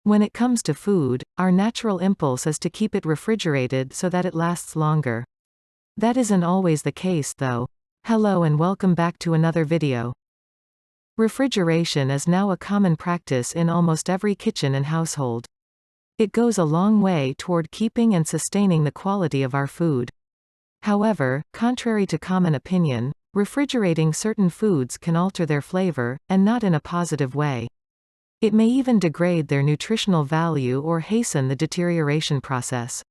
When it comes to food, our natural impulse is to keep it refrigerated so that it lasts longer. That isn't always the case though. Hello and welcome back to another video. Refrigeration is now a common practice in almost every kitchen and household. It goes a long way toward keeping and sustaining the quality of our food. However, contrary to common opinion, refrigerating certain foods can alter their flavor, and not in a positive way. It may even degrade their nutritional value or hasten the deterioration process.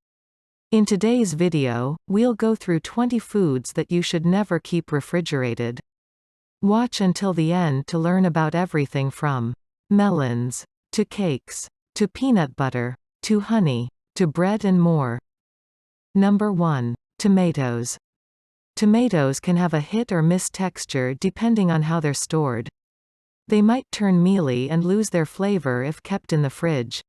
In today's video, we'll go through 20 foods that you should never keep refrigerated. Watch until the end to learn about everything from melons, to cakes, to peanut butter, to honey, to bread and more. Number 1. Tomatoes. Tomatoes can have a hit or miss texture depending on how they're stored. They might turn mealy and lose their flavor if kept in the fridge.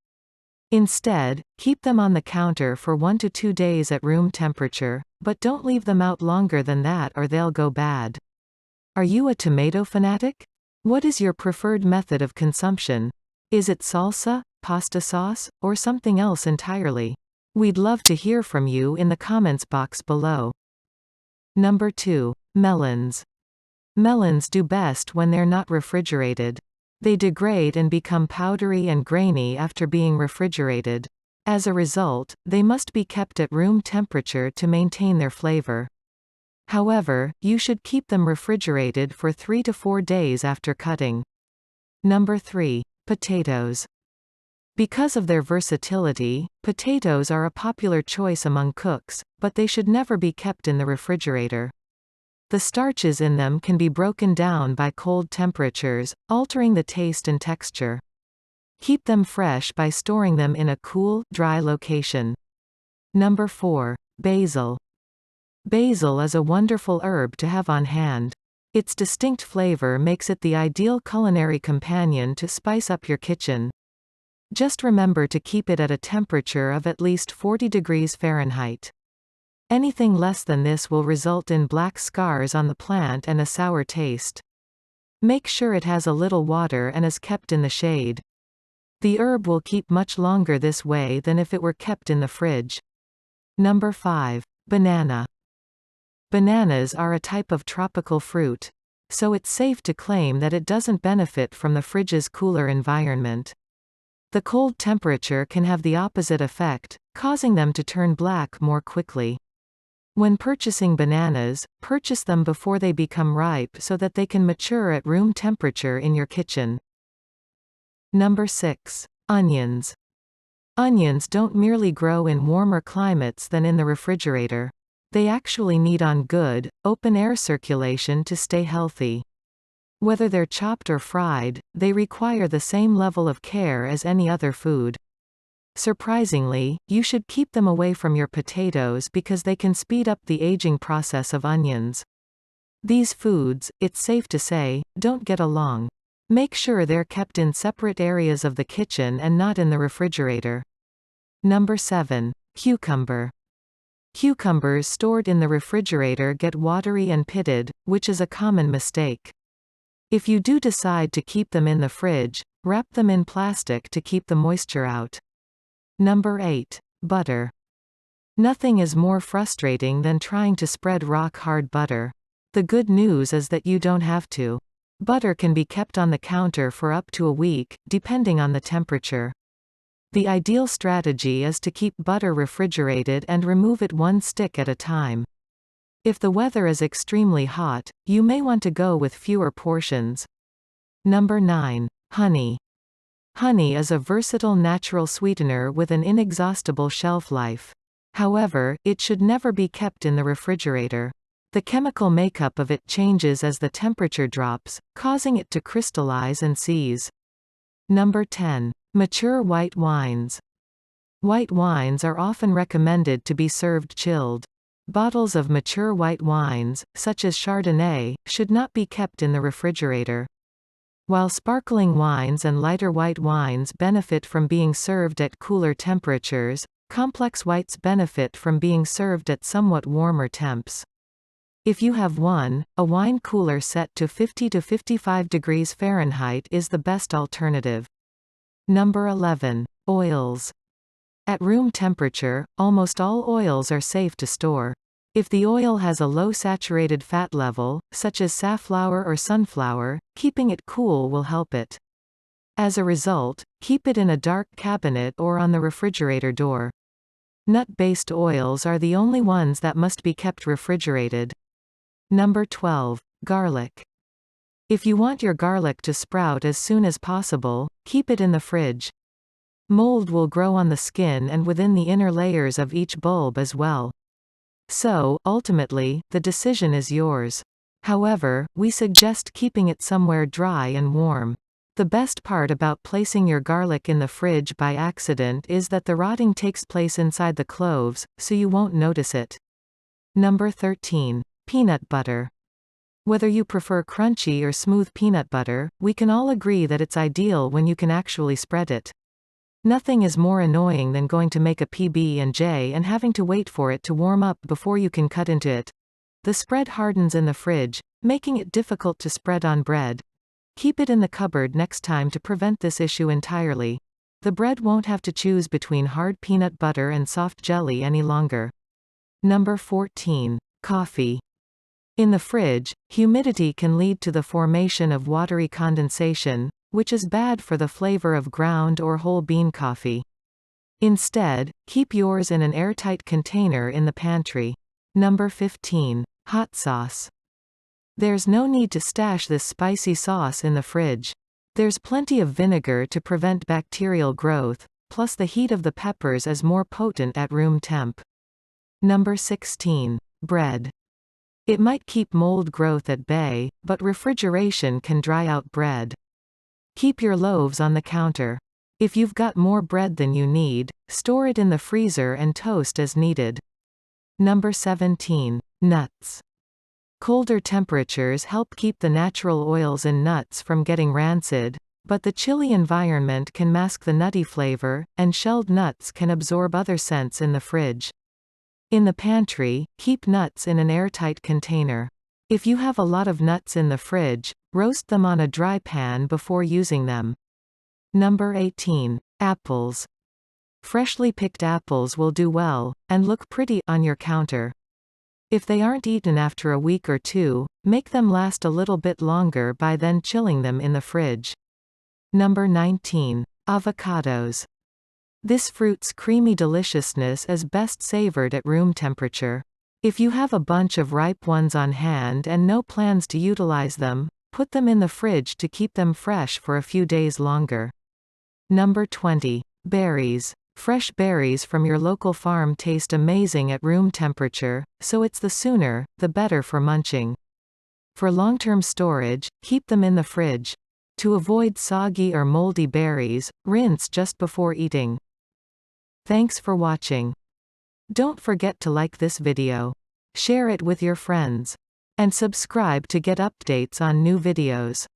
Instead, keep them on the counter for 1 to 2 days at room temperature, but don't leave them out longer than that or they'll go bad. Are you a tomato fanatic? What is your preferred method of consumption? Is it salsa, pasta sauce, or something else entirely? We'd love to hear from you in the comments box below. Number 2. Melons. Melons do best when they're not refrigerated. They degrade and become powdery and grainy after being refrigerated. As a result, they must be kept at room temperature to maintain their flavor. However, you should keep them refrigerated for 3 to 4 days after cutting. Number 3. Potatoes. Because of their versatility, potatoes are a popular choice among cooks, but they should never be kept in the refrigerator. The starches in them can be broken down by cold temperatures, altering the taste and texture. Keep them fresh by storing them in a cool, dry location. Number 4. Basil. Basil is a wonderful herb to have on hand. Its distinct flavor makes it the ideal culinary companion to spice up your kitchen. Just remember to keep it at a temperature of at least 40 degrees Fahrenheit. Anything less than this will result in black scars on the plant and a sour taste. Make sure it has a little water and is kept in the shade. The herb will keep much longer this way than if it were kept in the fridge. Number 5. Banana. Bananas are a type of tropical fruit, so it's safe to claim that it doesn't benefit from the fridge's cooler environment. The cold temperature can have the opposite effect, causing them to turn black more quickly. When purchasing bananas, purchase them before they become ripe so that they can mature at room temperature in your kitchen. Number 6. Onions. Onions don't merely grow in warmer climates than in the refrigerator. They actually need on good, open-air circulation to stay healthy. Whether they're chopped or fried, they require the same level of care as any other food. Surprisingly, you should keep them away from your potatoes because they can speed up the aging process of onions. These foods, it's safe to say, don't get along. Make sure they're kept in separate areas of the kitchen and not in the refrigerator. Number 7. Cucumber. Cucumbers stored in the refrigerator get watery and pitted, which is a common mistake. If you do decide to keep them in the fridge, wrap them in plastic to keep the moisture out. Number 8. Butter. Nothing is more frustrating than trying to spread rock-hard butter. The good news is that you don't have to. Butter can be kept on the counter for up to a week, depending on the temperature. The ideal strategy is to keep butter refrigerated and remove it one stick at a time. If the weather is extremely hot, you may want to go with fewer portions. Number 9. Honey. Honey is a versatile natural sweetener with an inexhaustible shelf life. However, it should never be kept in the refrigerator. The chemical makeup of it changes as the temperature drops, causing it to crystallize and seize. Number 10. Mature white wines. White wines are often recommended to be served chilled. Bottles of mature white wines, such as Chardonnay, should not be kept in the refrigerator. While sparkling wines and lighter white wines benefit from being served at cooler temperatures, complex whites benefit from being served at somewhat warmer temps. If you have one, a wine cooler set to 50 to 55 degrees Fahrenheit is the best alternative. Number 11. Oils. At room temperature, almost all oils are safe to store. If the oil has a low saturated fat level, such as safflower or sunflower, keeping it cool will help it. As a result, keep it in a dark cabinet or on the refrigerator door. Nut-based oils are the only ones that must be kept refrigerated. Number 12. Garlic. If you want your garlic to sprout as soon as possible, keep it in the fridge. Mold will grow on the skin and within the inner layers of each bulb as well. So, ultimately, the decision is yours. However, we suggest keeping it somewhere dry and warm. The best part about placing your garlic in the fridge by accident is that the rotting takes place inside the cloves, so you won't notice it. Number 13. Peanut butter. Whether you prefer crunchy or smooth peanut butter, we can all agree that it's ideal when you can actually spread it. Nothing is more annoying than going to make a PB&J and having to wait for it to warm up before you can cut into it. The spread hardens in the fridge, making it difficult to spread on bread. Keep it in the cupboard next time to prevent this issue entirely. The bread won't have to choose between hard peanut butter and soft jelly any longer. Number 14. Coffee. In the fridge, humidity can lead to the formation of watery condensation, which is bad for the flavor of ground or whole bean coffee. Instead, keep yours in an airtight container in the pantry. Number 15. Hot sauce. There's no need to stash this spicy sauce in the fridge. There's plenty of vinegar to prevent bacterial growth, plus the heat of the peppers is more potent at room temp. Number 16. Bread. It might keep mold growth at bay, but refrigeration can dry out bread. Keep your loaves on the counter. If you've got more bread than you need, store it in the freezer and toast as needed. Number 17. Nuts. Colder temperatures help keep the natural oils in nuts from getting rancid, but the chilly environment can mask the nutty flavor, and shelled nuts can absorb other scents in the fridge. In the pantry, keep nuts in an airtight container. If you have a lot of nuts in the fridge, roast them on a dry pan before using them. Number 18. Apples. Freshly picked apples will do well, and look pretty, on your counter. If they aren't eaten after a week or two, make them last a little bit longer by then chilling them in the fridge. Number 19. Avocados. This fruit's creamy deliciousness is best savored at room temperature. If you have a bunch of ripe ones on hand and no plans to utilize them, put them in the fridge to keep them fresh for a few days longer. Number 20. Berries. Fresh berries from your local farm taste amazing at room temperature, so it's the sooner, the better for munching. For long-term storage, keep them in the fridge. To avoid soggy or moldy berries, rinse just before eating. Thanks for watching. Don't forget to like this video. Share it with your friends. And subscribe to get updates on new videos.